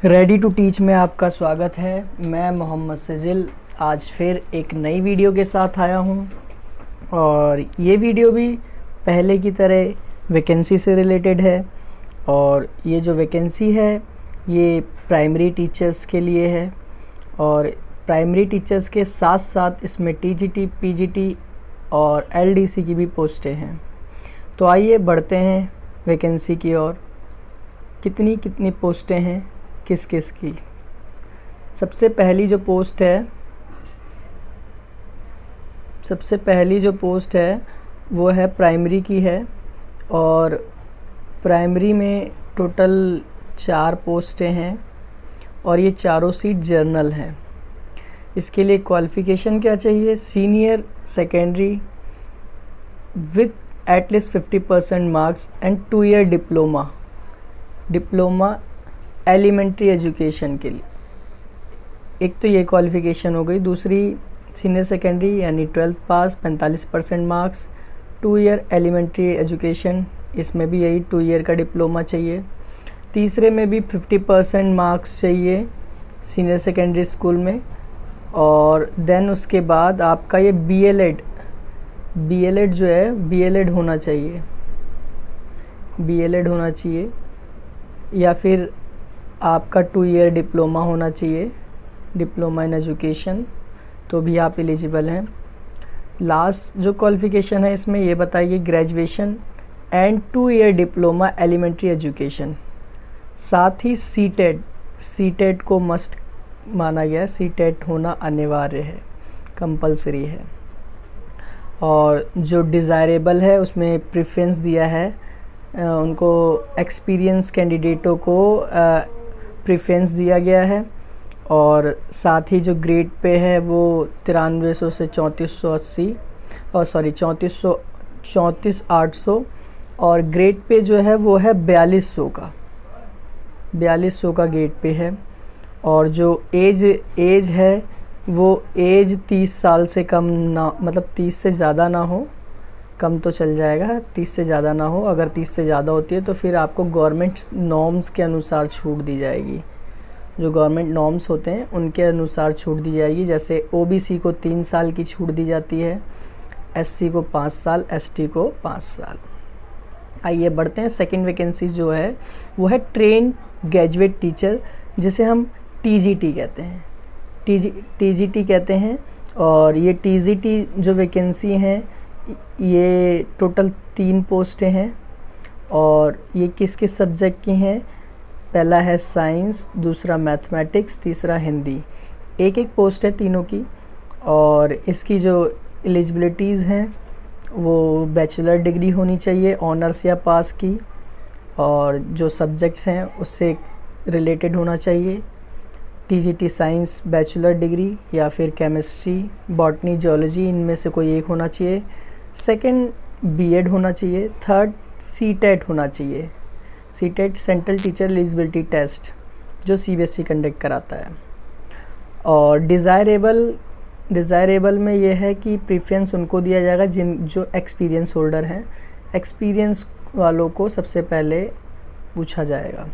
Ready to teach में आपका स्वागत है। मैं मोहम्मद सिजिल आज फिर एक नई वीडियो के साथ आया हूं और ये वीडियो भी पहले की तरह वैकेंसी से रिलेटेड है। और ये जो वैकेंसी है ये प्राइमरी टीचर्स के लिए है और प्राइमरी टीचर्स के साथ साथ इसमें टीजीटी, पीजीटी और एलडीसी की भी पोस्टें हैं। तो आइए बढ़ते हैं वैकेंसी की ओर। कितनी पोस्टें हैं, किस किस की। सबसे पहली जो पोस्ट है वो है प्राइमरी की है और प्राइमरी में टोटल 4 पोस्टें हैं और ये चारों सीट जर्नल हैं। इसके लिए क्वालिफ़िकेशन क्या चाहिए? Senior secondary with at least 50% marks and 2 year diploma elementary education के लिए। एक तो ये क्वालिफ़िकेशन हो गई। दूसरी सीनियर सेकेंडरी यानी 12th पास 45% मार्क्स, 2 ईयर एलिमेंट्री एजुकेशन, इसमें भी यही 2 ईयर का डिप्लोमा चाहिए। तीसरे में भी 50% मार्क्स चाहिए सीनियर सेकेंडरी स्कूल में। और देन उसके बाद आपका ये बीएलएड जो है बीएलएड होना चाहिए या फिर आपका 2 ईयर डिप्लोमा होना चाहिए, डिप्लोमा इन एजुकेशन, तो भी आप एलिजिबल हैं। लास्ट जो क्वालिफ़िकेशन है इसमें ये बताइए graduation and 2 year diploma elementary education. साथ ही सीटेट को मस्ट माना गया है, सीटेट होना अनिवार्य है, कंपलसरी है। और जो डिज़ायरेबल है उसमें प्रेफरेंस दिया है, उनको एक्सपीरियंस कैंडिडेटों को प्रेफरेंस दिया गया है। और साथ ही जो ग्रेड पे है वो 9300 से 3480 और 34,800 और ग्रेड पे जो है वो है 4200 का ग्रेड पे है। और जो एज है वो एज 30 साल से कम ना, मतलब 30 से ज़्यादा ना हो, कम तो चल जाएगा, 30 से ज़्यादा ना हो। अगर 30 से ज़्यादा होती है तो फिर आपको गवर्नमेंट नॉर्म्स के अनुसार छूट दी जाएगी। जो गवर्नमेंट नॉर्म्स होते हैं उनके अनुसार छूट दी जाएगी। जैसे ओबीसी को 3 साल की छूट दी जाती है, एससी को 5 साल, एसटी को 5 साल। आइए बढ़ते हैं। सेकंड वैकेंसी जो है वो है ट्रेन ग्रेजुएट टीचर, जिसे हम टीजीटी कहते हैं। और ये टीजीटी जो वैकेंसी हैं ये टोटल 3 पोस्टें हैं और ये किस किस सब्जेक्ट की हैं? पहला है साइंस, दूसरा मैथमेटिक्स, तीसरा हिंदी। एक पोस्ट है तीनों की। और इसकी जो एलिजिबिलिटीज़ हैं वो बैचलर डिग्री होनी चाहिए ऑनर्स या पास की, और जो सब्जेक्ट्स हैं उससे रिलेटेड होना चाहिए। टीजीटी साइंस बैचलर डिग्री या फिर केमिस्ट्री, बॉटनी, जियोलॉजी, इनमें से कोई एक होना चाहिए। सेकंड बीएड होना चाहिए। थर्ड सीटेट होना चाहिए। CTET central teacher eligibility test जो सीबीएसई कंडक्ट कराता है। और डिज़ायरेबल में ये है कि प्रेफरेंस उनको दिया जाएगा जो एक्सपीरियंस होल्डर हैं। एक्सपीरियंस वालों को सबसे पहले पूछा जाएगा।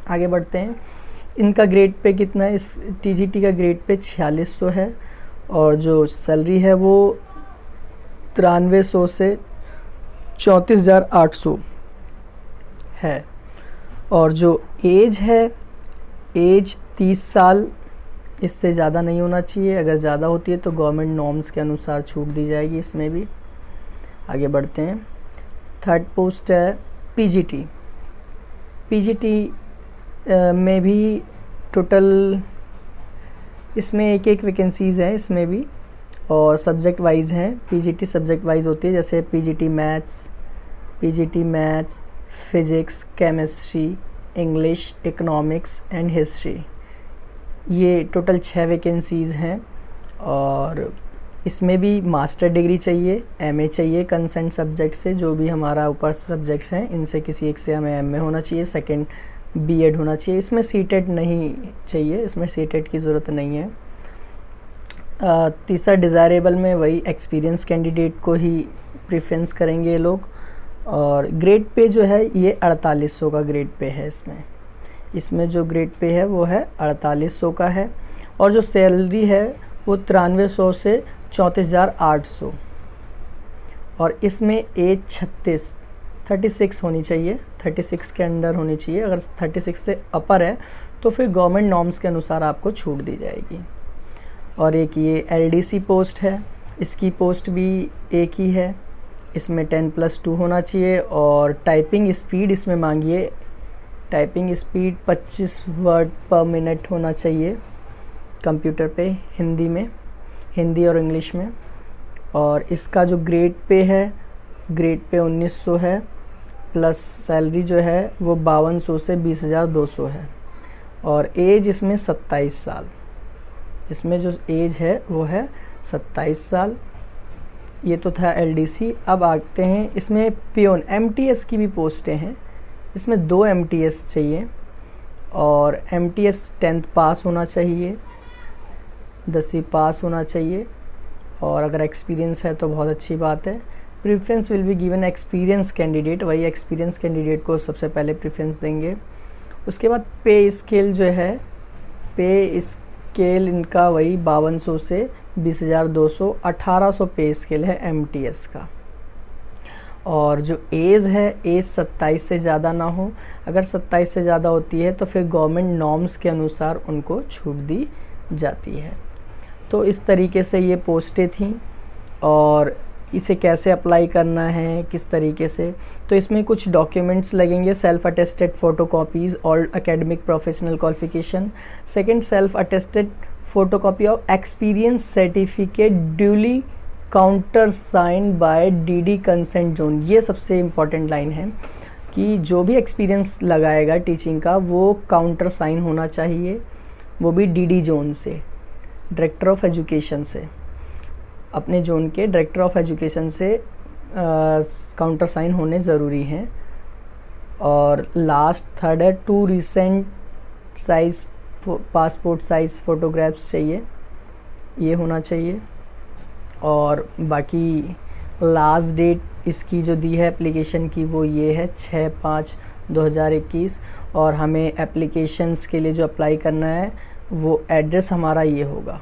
आगे बढ़ते हैं। इनका ग्रेड पे कितना है? इस टीजीटी का ग्रेड पे 4600 है और जो सैलरी है वो 9300 से 34,800 है। और जो एज है, एज 30 साल, इससे ज़्यादा नहीं होना चाहिए। अगर ज़्यादा होती है तो गवर्नमेंट नॉर्म्स के अनुसार छूट दी जाएगी इसमें भी। आगे बढ़ते हैं। थर्ड पोस्ट है पीजीटी में भी टोटल इसमें एक वैकेंसीज़ है इसमें भी, और सब्जेक्ट वाइज हैं। पीजीटी सब्जेक्ट वाइज होती है, जैसे PGT maths, physics, chemistry, English, economics and history. ये टोटल 6 वैकेंसीज़ हैं और इसमें भी मास्टर डिग्री चाहिए, एमए चाहिए कंसेंट सब्जेक्ट से। जो भी हमारा ऊपर सब्जेक्ट्स हैं इनसे किसी एक से हमें एमए होना चाहिए। सेकंड बीएड होना चाहिए। इसमें सीटेट नहीं चाहिए, इसमें सीटेट की ज़रूरत नहीं है। तीसरा डिज़ायरेबल में वही एक्सपीरियंस कैंडिडेट को ही प्रेफरेंस करेंगे ये लोग। और ग्रेड पे जो है ये 4800 का ग्रेड पे है इसमें। इसमें जो ग्रेड पे है वो है 4800 का है, और जो सैलरी है वो 9300 से 34,800, और इसमें एज 36 होनी चाहिए, 36 के अंडर होनी चाहिए। अगर 36 से अपर है तो फिर गवर्नमेंट नॉर्म्स के अनुसार आपको छूट दी जाएगी। और एक ये LDC पोस्ट है, इसकी पोस्ट भी एक ही है, इसमें 10+2 होना चाहिए, और टाइपिंग स्पीड इसमें मांगिए, typing speed 25 word per minute होना चाहिए कंप्यूटर पे, हिंदी में, हिंदी और इंग्लिश में। और इसका जो ग्रेड पे है, ग्रेड पे 1900 है, प्लस सैलरी जो है वो 5200 से 20,200 है, और एज इसमें 27 साल, इसमें जो एज है वो है 27 साल। ये तो था LDC। अब आते हैं इसमें पियोन MTS की भी पोस्टें हैं, इसमें 2 MTS चाहिए, और MTS 10th पास होना चाहिए, 10वीं पास होना चाहिए, और अगर एक्सपीरियंस है तो बहुत अच्छी बात है। Preference will be given experience candidate, वही एक्सपीरियंस कैंडिडेट को सबसे पहले प्रेफरेंस देंगे। उसके बाद पे स्केल जो है, पे स्केल इनका वही 5200 से 20,200, 1800 पे स्केल है MTS का। और जो एज है, एज 27 से ज़्यादा ना हो, अगर 27 से ज़्यादा होती है तो फिर गवर्नमेंट नॉर्म्स के अनुसार उनको छूट दी जाती है। तो इस तरीके से ये पोस्टें थीं, और इसे कैसे अप्लाई करना है, किस तरीके से, तो इसमें कुछ डॉक्यूमेंट्स लगेंगे। सेल्फ अटेस्टेड फ़ोटोकॉपीज़ और academic professional qualification. Second, self attested photocopy of experience certificate duly counter sign by DD consent zone. ये सबसे इम्पॉर्टेंट लाइन है कि जो भी एक्सपीरियंस लगाएगा टीचिंग का वो काउंटर साइन होना चाहिए, वो भी DD जोन से, डायरेक्टर ऑफ एजुकेशन से, अपने जोन के डायरेक्टर ऑफ एजुकेशन से काउंटर साइन होने ज़रूरी हैं। और लास्ट थर्ड है 2 recent size passport size photographs चाहिए, ये होना चाहिए। और बाकी लास्ट डेट इसकी जो दी है एप्लीकेशन की वो ये है 6/5/2021, और हमें एप्लीकेशंस के लिए जो अप्लाई करना है वो एड्रेस हमारा ये होगा,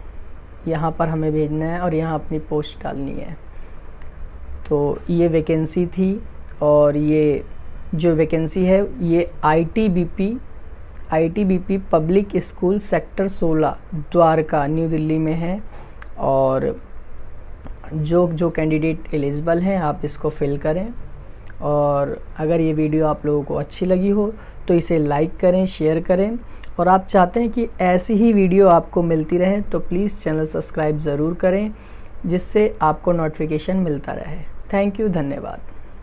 यहाँ पर हमें भेजना है और यहाँ अपनी पोस्ट डालनी है। तो ये वैकेंसी थी, और ये जो वैकेंसी है ये ITBP public school sector 16 Dwarka new Delhi में है। और जो कैंडिडेट एलिजिबल हैं आप इसको फिल करें। और अगर ये वीडियो आप लोगों को अच्छी लगी हो तो इसे लाइक करें, शेयर करें, और आप चाहते हैं कि ऐसी ही वीडियो आपको मिलती रहे तो प्लीज़ चैनल सब्सक्राइब ज़रूर करें, जिससे आपको नोटिफिकेशन मिलता रहे। थैंक यू, धन्यवाद।